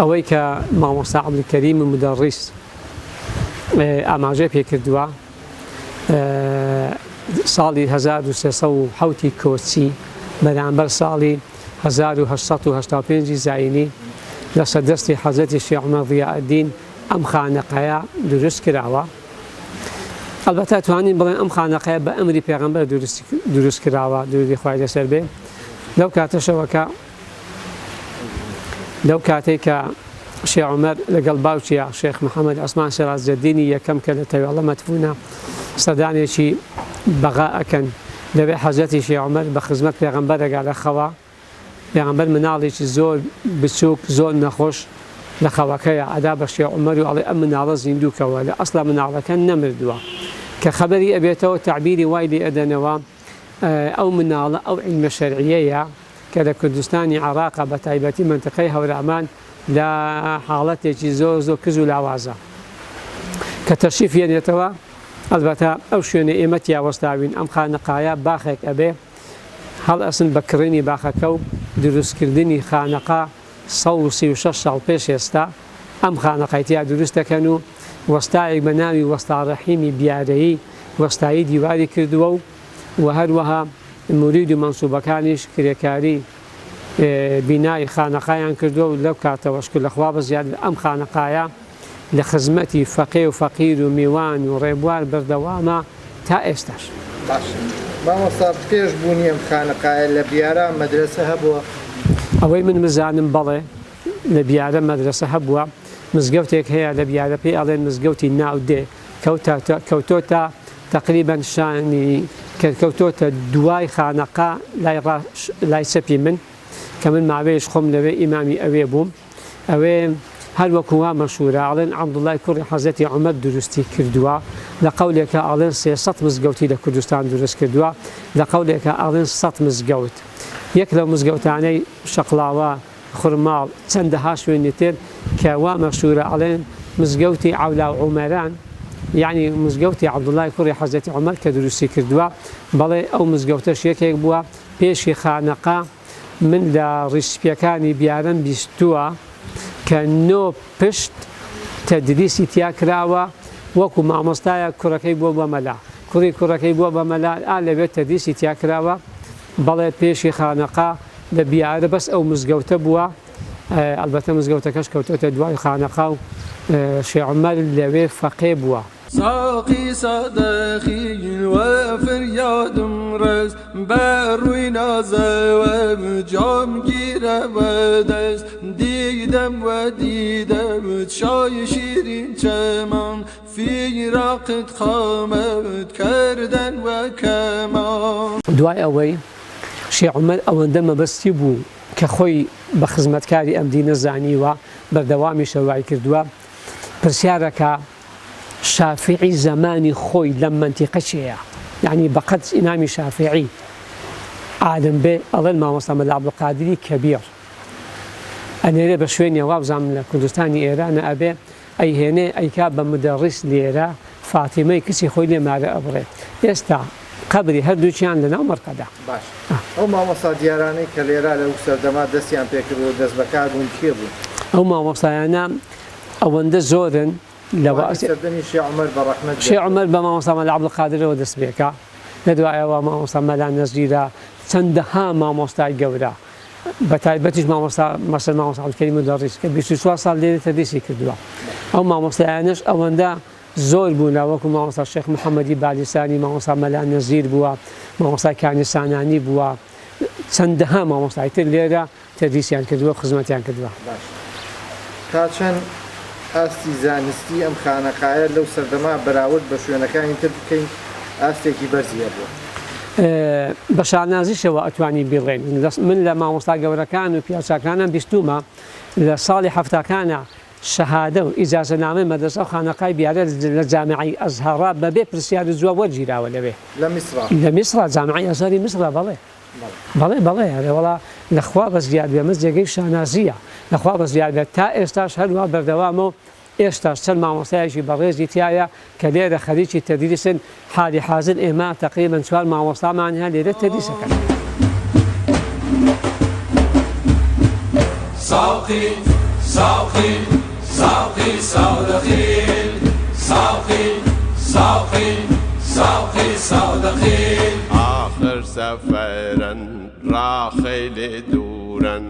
ئەوەی کە مامۆستا عەبدولکەریم مدەڕیس ئاماژەی پێکردووە ساڵی 1370 کۆچی بەرامبەر ساڵی 1885 زاینی لە سەردەستی حەزرەتی شێخ عومەر ضیاءالدین ئەم خانەقەیە دروست کراوە. ئەلبەتە توانین بڵێن ئەم خانەقەیە بە ئەمری پێغەمبەر دروست کراوە، درودی خوای لەسەر بێ. لەو کاتێک کە شێخ عومەر لەگەڵ باوچیە شێخ محەممەد عوسمان سیراجەدینی یەکەم کە لە تەوێڵە مەدفونە سەردانێکی بەغا ئەکەن لەوێ حەزرەتی شێخ عومەر بە خزمەت پێغەمبەر دەگا لە خەوا. پێغەمبەر مناڵێکی زۆر بچووک زۆر نەخۆش لە خەوەکەیە ئەدا بە شێخ عومەر و ئەڵێ ئەم مناڵە زیندووکەوە لە ئەسڵا مناڵەکە نەمردووە کە خەبەری ئەبێتەوە تعبیری وای لێ ئەدەنەوە ئەو مناڵە ئەو عیلمە شەرعیەیە کە لە کوردستانی عێراقا بە تایبەتی منتقەی هەورامان لە حاڵەتێکی زۆر کز و لاوازە کە تەشریف یێنێتەوە. ئەلبەتە ئەو شوێنە ئێمە تیاوەستاوین ئەم خانەقایە باخێک ئەبێ هەڵ ئەسن بەکڕینی باخەکە و دروستکردنی خانەقا 136 ساڵ پێش ئێستا ئەم خانەقایتیا دروست دەکەن و وەستایەک بە ناوی وەستا ڕەحیمی بیارەیی وەستایی دیواری کردووە و هەروەها مورید و منسوبەکانیش کرێکاری بینای خانەقایان کردووە و لەو کاتەوەشکو لەخوا بەزیاد ئەم خانەقایە لە خزمەتی فەقێ و فەقیر و میوان و ڕێبوار بەردەوامە تا ئێستاش. مامۆستا پێش بوونی ئەم خانەقایە لە بیارە مەدرسە هەبووە؟ ئەوەی من بزانم بەڵێ لە بیارە مەدرسە هەبووە. مزگەوتێک هەیە لە بیارە پێی ئەڵێن مزگەوتی ناودێ کەوتۆتە تقریبا شانی کەوتۆتە دوای خانەقا لای سەپی من کە من ماوەیەش خۆم لەوێ ئیمامی ئەوێ بووم. ئەوێ هەر وەکووا مەشهورە ئەڵێن عەبدوڵای کوڕی حەزرەتی عومەر دروستی کردووە، لە قەولێکە ئەڵێن 300 مزگەوتی لە کوردستان دروست کردووە، لە قەولێکە ئەڵێن 100 مزگەوت. یەک لەو مزگەوتانەی شەقڵاوە خورماڵ چەندەها شوێنی تر کە وا مەشهورە ئەڵێن مزگەوتی عەولا و عومەران، یعنی مزگەوتی عەبدوڵای کوڕی حەزرەتی عومەر کە دروستی کردووە. بەڵێ ئەو مزگەوتەش یەکێک بووە پێشی خانەقا من لە ڕیسپیەکانی بیارەم بیستووە کە 9 پشت تەدریسی تیا کراوە وەکو مامۆستایە کوڕەکەی بۆ بە مەلا کوڕەکەی بۆ بە مەلا لەوێت تەدریسی تیا کراوە. بەڵێ پێشی خانەقا لە بیارە بەس ئەو مزگەوتە بووە. ئەلبەتە مزگەوتەکەش کەوتۆتە دوای خانەقا و شێخ عومەر لەوێ فەقێ بووە. ساقی صدقی و فریادم رست بر روی نازم جام گیره و دست دیدم چای شیرین چمان فیراقت خامت کردن و کمان. دوای ئەوەی شێخ عومەر ئەوەندە مەبەستی بوو کە خۆی بە خزمەتکاری ئەم دینە زانیوە بەردەوامی شەوای کردووە. پرسیارەکە شافعی زمانی خۆی لەم منتیقە چییە؟ یعنی بەقەد ئیمامی شافعی عالم بێ ئەڵێن مامۆستا مەلا عەبدولقادری کەبیر ئەنێرێ بە شوێنی وابزانم لە کوردستانی ئێرانە ئەبێ ئەیهێنێ ئەیکا بە مدەڕیس لێرە فاتیمەی کچی خۆی لێمارە ئەبڕێ. ئێستا قەبری هەردووچیان لەناو مەرقەدا. باش ئەو مامۆستا دیارانەی کە لێرە لەو سەردەما دەستیان پێکرد و دەست بەکار بوون کێ بوو؟ ئەو مامۆستایانە ئەوەندە زۆرن شێخ عومەر بە مامۆستا مەلا عەبدولقادرەوە دەست بێکە، لە دوایەوە مامۆستا مەلا نەزیرە، چەندەها مامۆستای گەورە بەتایبەتیش مەسەر مامۆستا عەبدولکەریم مدەڕیس کە 24 ساڵ لێرە تەدریسی کردووە. ئەو مامۆستایانەش ئەوەندە زۆر بوون وەکو مامۆستا شێخ محەممەدی بالیسانی، مامۆستا مەلا نەزیر بووە، مامۆستای کانی سانانی بووە، چەندەها مامۆستای تر لێرە تەدریسیان کردووە، خزمەتیان کردووە. تا چەند ئاستی زانستی ئەم خانەقایە لەو سەردەما بەراورد بە شوێنەکانی تر بکەین ئاستێکی بەرزیە بووە. بە شانازیشەوە ئەتوانی بڵێن من لە مامۆستا گەورەکان و پیاچەکانم بیستومە لە ساڵی هەفتەکانە شەهادە و ئیجازەنامەی مەدرسە و خانەقای بیارە لە جامعەی ئەزهەڕا بەبێ پرسیار جووە وەرگیراوە لەوێ لە میسرا جامعەی ئەزهەری میسرا بەڵێ وەڵا لەخوا بەزیاد بێ مە جێگەی شانازیە لەخوا بەزیاد بێت تا ئێستاش هەروە بەردەوامەوە ئێستاش چەند مامۆستایەکی بەڕێزی تایە کە لێرە خەریکی تەدریسن حالی حاضر ئێمە تەقریبەن 4 مامۆستامان هەیە لێرە تەدریسەکەن. ساقي ساقي ساقي صادقين ساقي ساقي ساقي صادقين آخر سفرن را خیلی دورن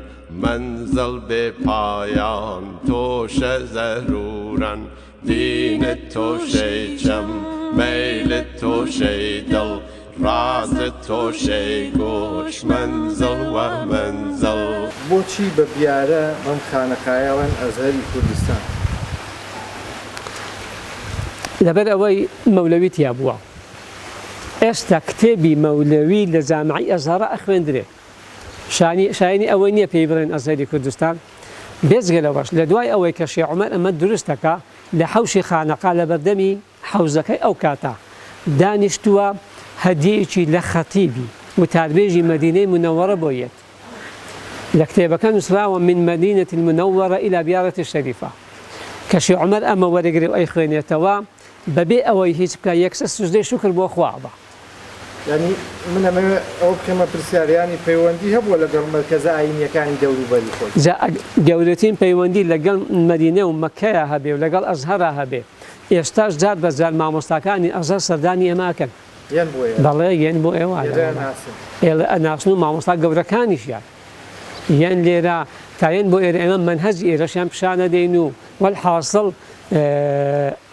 منزل به پایان توش ضرورن دین توشه چم میل توشه دل راز توشه گوش منزل و منزل. بۆچی بە بیارە بەم خانەقایەوەن ئەزهەری کوردستان؟ لەبەر ئەوەی مەولەوی تیا بووە. ئێستا کتێبی مەولەوی لە جامعەی ئەزهەرە ئەخوێندرێت. شایانی ئەوەی نییە پێی بڵێن ئەزهەری کوردستان. بێجگەلەوەش لە دوای ئەوەی کە شێخ عومەر ئەمە دروستەکە لە حەوشی خانەقا لە بەردەمی حەوزەکەی ئەو کاتە دانیشتووە هەدیەیەکی لە خەتیبی وتاربێژی مەدینەی منەوەرە بۆ یەت. لە کتێبەکە نووسراوە من مەدینەة المنەوەرە إلى بیارەتی الشەریفە کە شێخ عومەر ئەمە وەرەگرێ و ئەی خوێنێتەوە بەبێ ئەوەی هیچ بکە یەکسەر سوژدەی شوکر بۆ خوا بە. ینی من ئەمە ئەو بکەمە پرسیاریانی پەیوەندی هەبووە لەگەڵ مەرکەزە ئاینیەکانی دەوروبەری خۆی. گەورەترین پەیوەندی لەگەڵ مەدینە و مەککەیە هەبێ و لەگەڵ ئەزهەرا هەبێ. ئێستاش جار بە جار مامۆستاکانی ئەزهەر سەردانی ئێماکەن. بەڵێ یەن بۆ ئێوە ئێڵە ئەناسن و مامۆستا گەورەکانیشیان یەن لێرە تاەن بۆ ئێرە ئێمە منهەجی ئێرەشیان پیشانە دەین و وەلحاصڵ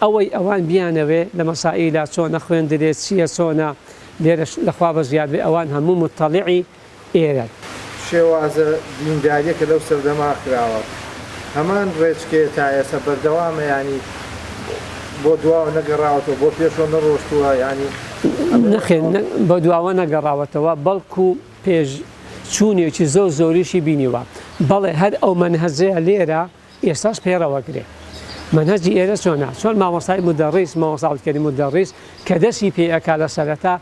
ئەوەی ئەوان بیانەوێ لە مەسائیلا چۆنە خوێندرێت چییە چۆنە لێرە لەخوا بە زیاد بێ ئەوان هەموو متەڵیعی ئێرە. شێوازە دینداریەکە لەو سەردەما کراوە هەمان ڕێچکێ تا ئێستا بەردەوامە ینی بۆ دواوە نەگەڕاوەتەوە بۆ پێشەوە نەڕۆشتووە ینی نەخێن بە دواوە نەگەڕاوەتەوە بەڵکو پێش چوونێکی زۆریشی بینیوە. بەڵێ هەر ئەو منهەجەیە لێرە ئێستاش پێڕەوەگرێ. منهەجی ئێرە چۆنە چۆن مامۆستای مدەڕیس مامۆستا عەبدولکەریم مدەڕیس کە دەستی پێ ئەکا لە سەرەتا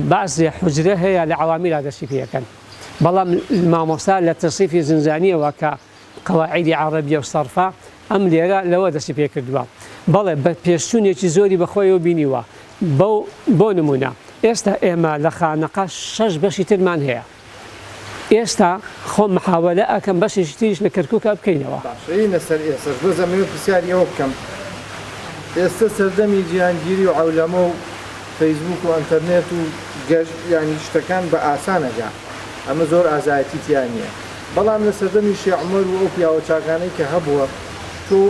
بەعزێ حوجرە هەیە لە عەوامیلا دەستی پێەکەن. بەڵام مامۆستا لە تەصیفی زنجانیەوە کە قەواعیدی عەرەبیە و سەرفا ئەم لێرە لەوە دەستی پێ کردووە. بەڵێ بە پێشچوونێکی زۆری بەخۆیەوە بینیوە. بۆ نمونە ئێستا ئێمە لە خانەقا 6 بەشی ترمان هەیە. ئێستا خۆم محاولە ئەکەم بەشێکی تریش لە کەرکووکە بکەینەوە. لەسەر ئێستا بۆ زەمینە پرسیاری ئەوە بکەم. ئێستا سەردەمی جیهانگیری و عەولەمە و فەیسبووک و ئەنتەرنێت و گەشت ینی شتەکان بە ئاسانەگا ئەمە زۆر ئازایەتی تیان نییە. بەڵام لە سەردەمی شێخ عومەر و ئەو پیاوە چاکانەی کە هەبووە تۆ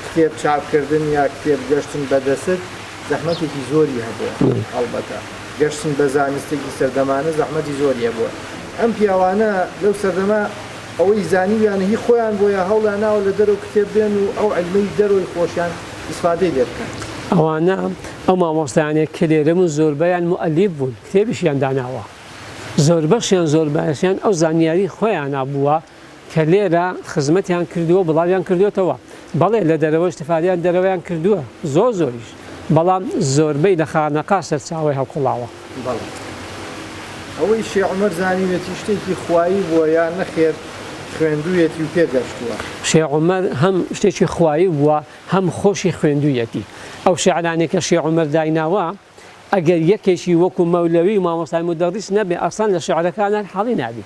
کتێب چاپکردن یا کتێب گەشتن بەدەست زەحمەتێکی زۆری هەبووە. ئەڵبەتە گەشتن بە زانستێکی سەردەمانە زەحمەتی زۆری هەبووە. ئەم پیاوانە لەو سەردەما ئەوەی زانیویانە هی خۆیان بۆیە هەوڵیان ناوە لە دەرەوە کتێب بێن و ئەو عیلمەی دەرەوەی خۆشیان ئیسفادەی لێ بکەن. ئەوانە ئەو مامۆستایانێک کە لێرەم و زۆربەیان مؤەلیف بوون کتێبیشیان داناوە. زۆر بەشیان زۆر باشیان ئەو زانیاری خۆیان بووە کە لێرە خزمەتیان کردووە بڵاویان کردوێتەوە. بەڵێ لە دەرەوە استفادەیان دەرەوەیان کردووە زۆریش. بەڵام زۆربەی لە خانەقا سەرچاوی هەڵقوڵاوە. ئەوەی شێخ عومەر زانیوێتی شتێکی خوایی بووە یان نەخێر خوێندوویەتی و پێگەشتووە. شێخ عومەر هەم شتێکی خوایی بووە هەم خۆشی خوێندوویەتی. ئەو شیعرانێک کە شێخ عومەر دایناوە ئەگەر یەکێکی وەکو مەولەوی و مامۆستای مدەڕیس نەبێ ئاسان لە شیعرەکانان حەڵی نابێ.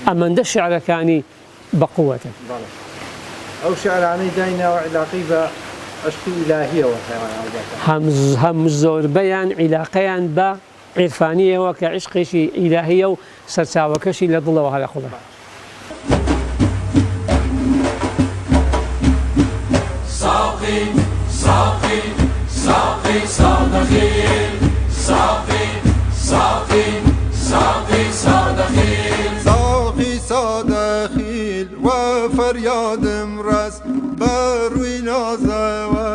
ئەمەندە شیعرەکانی بەقووەتن. ئەو شیعرانەی دایناوە عیلاقەی بە عشقی ئیلاهیەوە هەم زۆربەیان عیلاقەیان بە عیرفانیەوە کە عشقێکی ئیلاهیە و سەرچاوەکەشی لە دڵەوە هەڵەخوڵە. فریادم ڕست بە ڕووی نازەوە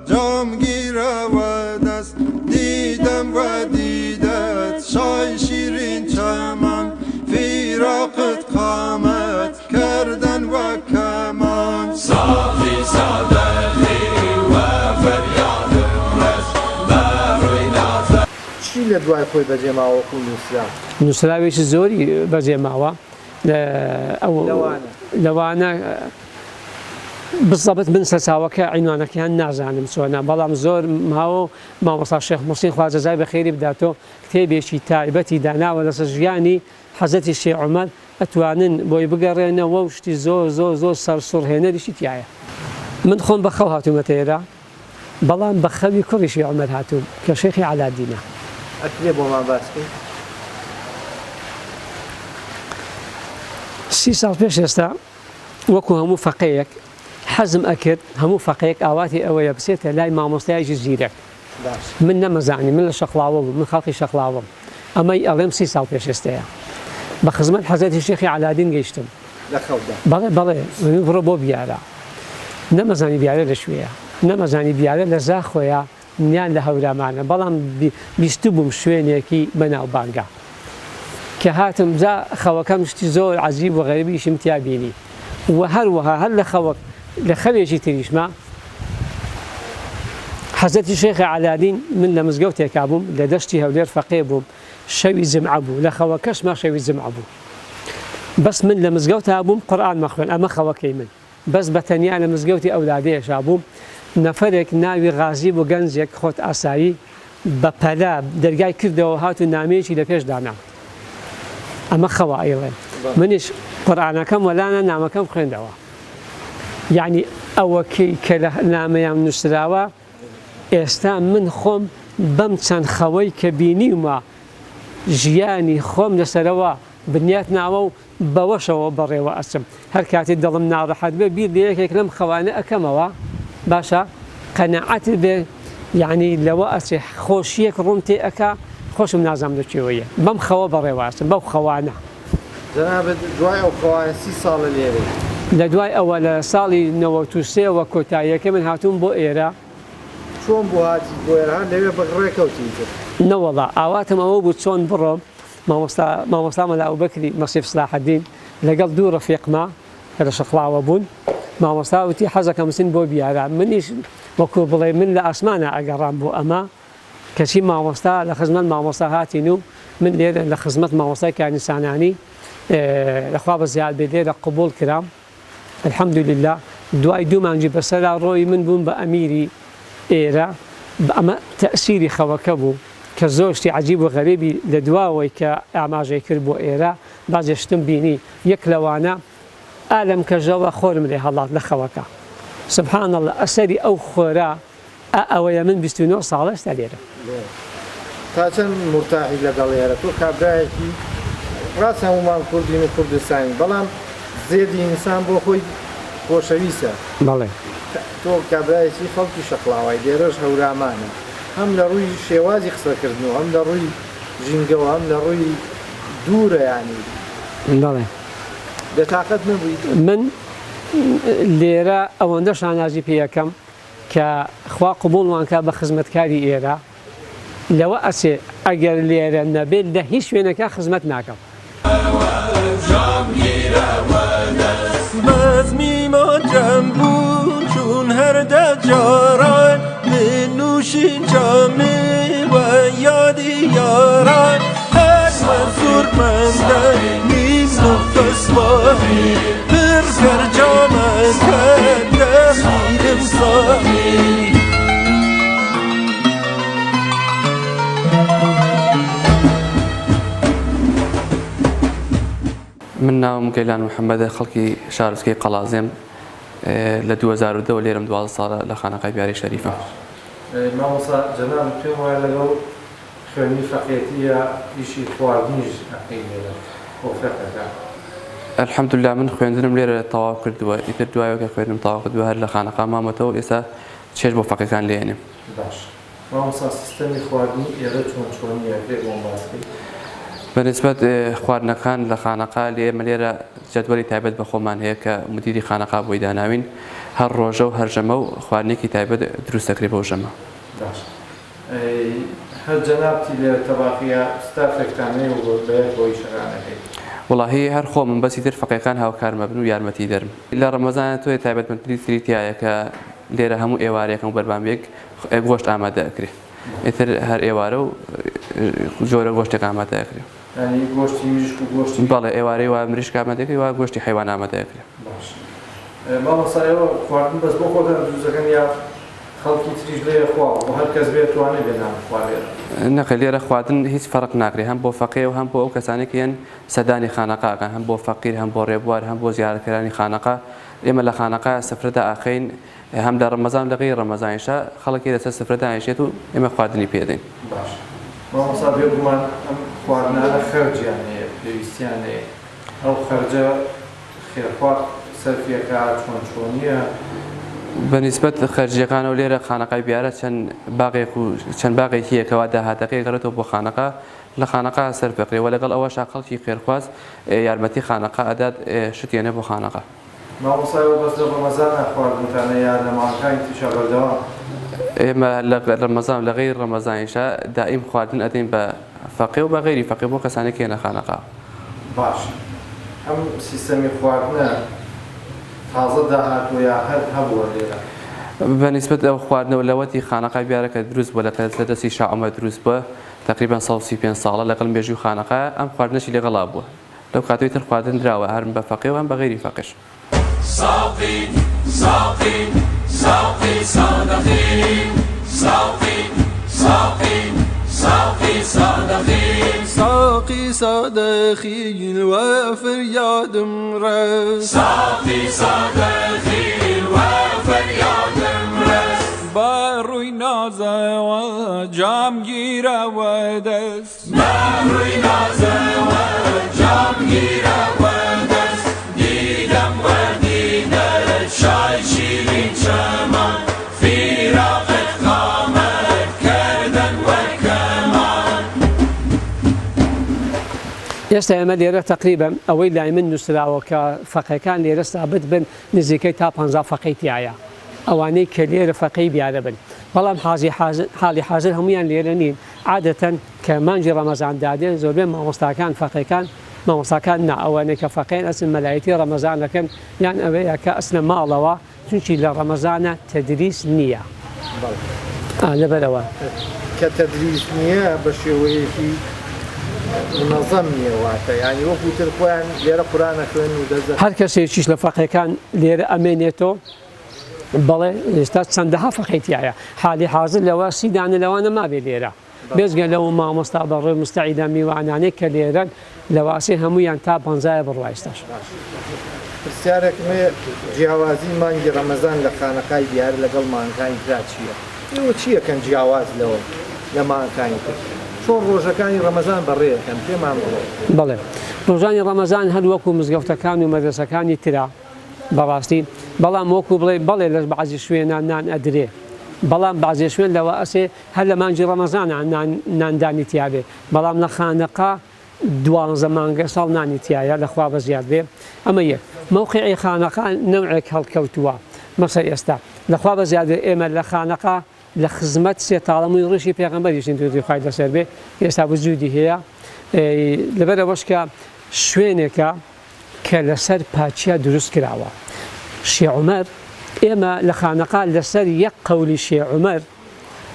جام گیرەوە دەست دیدەم وە دیدەت شای شیرین چەمان فیراقت قامەت کردن وە کەمان ساقی سادەقی وە فەریادم ڕست بە ڕووی نازە چی لە دوای خۆی بەجێماوەکو نووسرا نووسراوێکی زۆری بەجێماوە ئەو لەوانە بزەبت من سەرچاوەکە عینوانەکەیان نازانم چۆنە بەڵام زۆر ماوە مامۆستا شێخ موحسین خواجەزای بەخێری بداتەوە کتێبێکی تایبەتی داناوە لەسەر ژیانی حەزەتی شێخ عومەر ئەتوانن بۆی بگەڕێنەوە و شتی زۆر زۆر زۆر سەرسوڕهێنەریشی تایە من خۆم بە خەو هاتوومەتە ئێرە بەڵام بە خەوی کوڕی شێخ عومەر هاتووم کە شێخی عەلادینە ئەکرێ بۆمان باسکەی 30 ساڵ پێش ئێستا وەکو هەموو فەقەیەک حەزم ئەکرد هەموو فەقەیەک ئاواتی ئەوەیە بچێتە لای مامۆستایەکی زیرەک من نەمەزانی من لە شەقڵاوە بووم من خەڵکی شەقڵاوەم ئەمەی ئەڵێم 30 ساڵ پێش ئێستەیە بە خزمەت حەزەتی شێخی عەلادین گەیشتم لە خەودا بەڵێ بەڵێ بڕۆ بۆ بیارە نەمەزانی بیارە لە شوێیە نەمەزانی بیارە لە زاخۆیە نیان لە هەورامانە بەڵام بیست بووم شوێنێکی بەناو بانگا کە هاتم جا خەوەکەم شتی زۆر عەجیب و غەریبیشم تیا بینی و هەروەها هەر لە خەوێکی تریشمە حەزەتی شێخی عەلادین من لە مزگەوتێکا بووم لە دەشتی هەولێر فەقێ بووم شەوی جمعە بوو لە خەوەکەشمە شەوی جمعە بوو بەس من لە مزگەوتا بووم قورئان مەخوێن ئەمە خەوەکەی من بەس بەتەنیا لە مزگەوتی ئەولادەیەشا بووم نەفەرێک ناوی غازی بۆ گەنجێک خۆت ئاسایی بە پەلا دەرگای کردەوە هات و نامەیەکی لە پێش دانا ئەمە خەوە ئەیڵێن منیش قورئانەکەم وەلانە نامەکەم خوێندەوە یعنی ئەوەکەی کە لە نامەیان نووسراوە ئێستا من خۆم بەم چەند خەوەی کە بینیمە ژیانی خۆم لەسەرەوە بنیات ناوە و بەوەشەوە بەڕێوە ئەچم هەر کاتی دڵم ناڕەحەت بێ بیر لە یەکێک لەم خەوانە ئەکەمەوە باشە قەنەعەت بێ یعنی لەوە ئەچێ خۆشیەک ڕوون تێ ئەکا خۆشم نازام لەکوێوەیە بەم خەوە بەڕێوە ئەچم بەو خەوانە جەنابەت دوای ئەو خەوانە 30 ساڵە لێرە لە دوای ئەوە لە ساڵی 93 کۆتاییەکە من هاتووم بۆ ئێرە چۆن بۆ هاتی بۆ ئێرە لەوێ بەڕێکەوتی کرد نەوەڵا ئاواتم ئەوە بوو چۆن بڕۆم مامۆستا مەلا ئەبوبەکری مەسیف سلاحەدین لەگەڵ دوو ڕەفیقما کە لە شەقڵاوە بوون مامۆستا وتی حەزەکەم بچین بۆ بیارە منیش وەکو بڵێ من لە ئاسمانە ئەگەڕام بۆ ئەمە کەچی مامۆستا لە خزمەت مامۆستا هاتین و من لێرە لە خزمەت مامۆستای کانیسانانی لەخوا بە زیاد بێ لێرە قبول کرام الحەمدولله دوای دوو مانگی بەسەرا ڕۆی من بووم بە ئەمیری ئێرە ئەمە تەسیری خەوەکە بوو کە زۆر شتی عەجیب و غەریبی لە دواوەی کە ئاماژەی کرد بۆ ئێرە بازێشتم بینی یەک لەوانە ئالەم کەژەوە خۆرم لێ هەڵات لە خەوەکە سبحان الله ئەسەری ئەو خۆرا ئەوەیە من 29 ساڵە ئێستا لێرە تا چەند مرتاحی لەگەڵ ئێرە تۆ کابرایەکی ڕاست هەمومان کوردین و کوردستانی بەڵام زێدی ئینسان بۆ خۆی خۆشەویستە بەڵێ تۆ کابرایەکی خەڵکی شەقڵاوای لێرەش هەورامانە هەم لە ڕووی شێوازی قسەکردن و هەم لە ڕووی ژینگەوە هەم لە ڕووی دوورە ینی بەڵێ دەتاقەت نەبوویت من لێرە ئەوەندە شانازی پێیەکەم کە خوا قبوڵوانکە بە خزمەتکاری ئێرە لەوە ئەچێ ئەگەر لێرە نەبێت لە هیچ شوێنەکە خزمەت ناکەم بەزمی ماجەم بوو چون هەردە جاران بنووشین جامی وە یادی یاران هەر مەزورمەندە نیز نفەسواری پرگەر جامەکە دەخیرم سامی من ناوم گەیلان محەممەدە خەڵکی شارستگەی قەڵازێم لە 2002 لێرم 12 ساڵە لە خانەقای بیاری شەریفە مامۆستا جەناب پێم وایە لەگەڵ خوێنی فەقێتیە ئیشی خواردنیش ئەقەی لێرە بۆ فەقەکە الحەمدوللا من خوێندنم لێرە تەواو کردووە ئیتر دوایەوە کە خوێنم تەواو کردووە هەر لە خانەقا مامەتەوە ئێستا چێژ بۆ فەقەکان لێنێم باش مامۆستا سیستەمی خواردنی ئێرە چۆنیە پێ بۆم باسکەی بەنسبەت خواردنەکان لە خانەقا لێمە لێرە جدولی تایبەت بە خۆمان هەیە کە مدیری خانەقا بۆی داناوین هەر ڕۆژە و هەر ژەمە و خواردنێکی تایبەت دروست دەکرێت بۆ ژەمە. هەر جەنابتی لێ تەباقیە ستافێکتانەیە و بۆی شەرانەکەی وڵاهی هەر خۆ من بەسی تر فەقیەکان هاوکارمە بن و یارمەتی دەرم لە ڕەمەزانە تۆی تایبەتمەندی تریتایە کە لێرە هەموو ئێوارەکەم و بەربانبێک گۆشت ئامادە ئەکرێت ئیتر هەر ئێوارە و جۆرە گۆشتێک ئامادە ئەکرێت گۆشتی مریشک و گۆشتی بەڵێ ئێوارەی وا مریشک ئامادەکەی وا گۆشتی حیوان ئامادە ئەکرێت. مامۆستایەوە خواردن بەس بۆ خۆتان دروستەکەن یا خەڵکی تریش لێ خوا بۆ هەر کەس بێت توانێت بێنام خوارێت نەقل لێرە خواردن هیچ فەرق ناکرێت هەم بۆ فەقێ و هەم بۆ ئەو کەسانێکی هەن سەدانی خانەقاکەن هەم بۆ فەقیر هەم بۆ ڕێبوار هەم بۆ زیارەتکەرانی خانەقا ئێمە لە خانەقا سفرەدا ئاخەین هەم لە ڕەمەزان لە غەیری ڕەمەزانیشە خەڵکی لەسەر سفرەدا ئایشێت و ئێمە خواردنی پێدەین. باش مامۆستا بێگومان ئەم خواردنانە خەرجیان هەیە پێویستیان هەیە ئەو خەرجە خێرخوار سەرفیەکە چۆنیە بەنسبەت خەرجیەکانە و لێرە خانەقای بیارە چەند باغێکی یەکەوە داهاتەکەی گەڕێتەوە بۆ خانەقا لە خانەقا سەرپەقرێەوە لەگەڵ ئەوەش خەڵکی خێرخواز یارمەتی خانەقا ئەدات شتێنێ بۆ خانەقا. مامۆستایەوە بەس لە ڕەمەزانە خواردنتانە یا لە ماڵەکانی تریشە بەردەوام ئێمە لە ڕەمەزان لە غەیری ڕەمەزانیشە دائیم خواردن ئەدەین بە فەقێ و بە غەیری فەقێ بۆ کەسانێک هێنە خانەقا. باش ئەم سیستەمی خواردنە تازە داهاتوە یا هەر هەبووە لێرە بەنسبەت ئەو خواردنەوە لەوەتی خانەقای بیارەکە دروست بووە لە دەستی شاع عومەر دروست بووە تقریبان 135 ساڵە لەگەڵ مێژووی خانەقا ئەم خواردنەشی لێگەڵا بووە لەو کاتەوەی تر خواردن دراوە هەر بە فەقێ و هەم بە غەیری فەقێش. ساقي ساقي ساقي صادقي ساقي ساقي ساقي صادقي ساقي صدخي الوافر يادم رس ساقي صدخي الوافر يادم رس باروي نازا وجام جيرا ودس باروي نازا وجام جيرا ودس ديدم وديدم شاي شيرين شمان في راقة قامت كردن وكمان ئێستا ئێمە لێرە تقریبا ئەوەی لای من نووسراوە کە فەقەکان لێرە ثابت بن نزیکەی تا 50 فەقەی تایە ئەوانەی کە لێرە فەقەی بیارە بن بەڵام حاڵی حاضر هەمویان لێرە نین عادەتەن کە مانجی ڕەمەزان دادێن زۆربەی مامۆستاکان فەقەکان مامۆستاکان نا ئەوانەی کە فەقەین ئەچن مەلایەتی ڕەمەزانەکەن یان ئەوەیە کە ئەچنە ماڵەوە چونکی لە ڕەمەزانە تەدریس نییە لەبەرەوە کە تەدریس نییە بە شێوەیەکی منەظەم نییە واتە ینی وەکو تر خۆیان لێرە قورئانە خوێن و دەزە هەر کەسێکیش لە فەقەکان لێرە ئەمێنێتەوە بەڵێ ئێستا چەندەها فەقەیتیایە حالی حاضر لەوە 30 دانە لەوانە مابێ لێرە بێزگە لەو مامۆستا بەڕێ مستەعیدا میوانانێک کە لێرەن لە واسی هەمویان تا 50 بڕوایستەش. پرسیارێکمێ جیاوازی مانگی ڕەمەزان لە خانەقای دیار لەگەڵ مانگەکانی ترا چییە؟ ئێوە چیەکەن جیاواز لەوە لە مانگەکانی تر؟ چۆن ڕۆژەکانی ڕەمەزان بەڕێەکەن پێمان بڵێ. بەڵێ ڕۆژانی ڕەمەزان هەر وەکو مزگەوتەکان و مەدرسەکانی ترا بەڕاستی بەڵام وەکو بڵێ بەڵێ لە بەعزی شوێنان نان ئەدرێ بەڵام بەعزی شوێن لەوە ئەسێ هەر لە مانجی ڕەمەزانە ناندانی تیاابێ بەڵام لە خانەقا 12 مانگە ساڵ نانی تایە لەخوا بە زیاد بێ ئەمە یەک موقعی خانەقا نەوعێک هەڵکەوتووە مەسەر ئێستا لەخوا بە زیاد ئێمە لە خانەقا لە خزمەت سێتاڵەمووی ڕشی پێغەمبەریشین توی خوای لەسەر بێ ئێستا وجودی هەیە لەبەرەوەش کە شوێنێکە کە لەسەر پاچیا دروست کراوە شێخ عومەر ئێمە لە خانەقا لەسەر یەک قەولی شێخ عومەر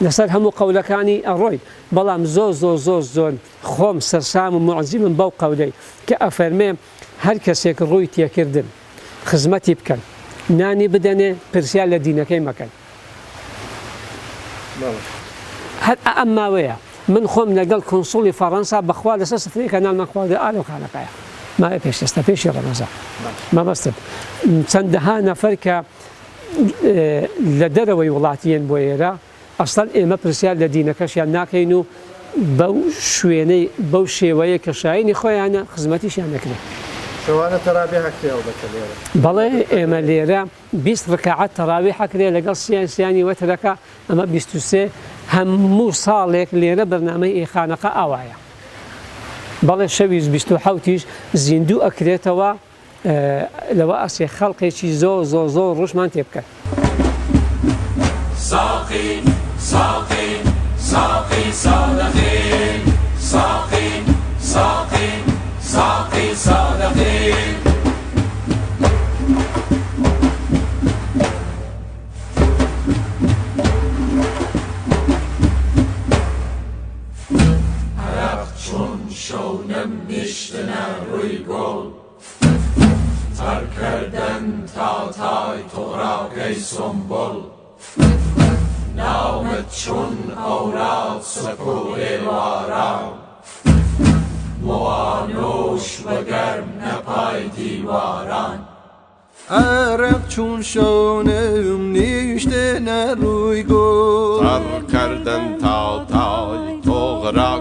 لەسەر هەموو قەولەکانی ئەڕۆی بەڵام زۆر خۆم سەرسام و معزیمم بەو قەولەی کە ئەفەرمێ هەر کەسێک ڕووی تێکردن خزمەتی بکەن نانی بدەنێ پرسیار لە دینەکەی مەکەن هەر ئەم ماوەیە من خۆم لەگەڵ کۆنسوڵی فەڕەنسا بەخوا لەسەر سفرەیەکە نانمان خواردە ئالۆ خانەقایە ماوەیە پێشتەستە پێشی ڕەمەزان مەبەستم چەندەها نەفەر کە لە دەرەوەی وڵاتیان بۆ ئێرە ئەسڵەن ئێمە پرسیار لە دینەکەشیان ناکەین و بەو شوێنەی بەو شێوەیە کە شایانی خۆیانە خزمەتیشیان نەکرێت شەوانە تەراویح حەکرێەوە بەکە لێرە بەڵێ ئێمە لێرە 20 ڕکعات تەراویح حەکرێ لەگەڵ سیانی وەترەکە ئەمە 23 هەموو ساڵێک لێرە بەرنامەی ئێخانەقا ئاوایە بەڵێ شەوی 27 زیندوو ئەکرێتەوە لەوە ئەسێ خەڵقێکی زۆر ڕۆژمان تێ بکات. ساقي ساقي ساقي صادقين ساقي ساقي ساقي صادقين عرق چون شونم میشتنه روی گل تر کردن تا تای تو را گی سنبل نامت چون اوراد سکوه واران موانوش و گرم نپای دیواران عرق چون شانم نیشته نروی گل تر کردن تا تای تو را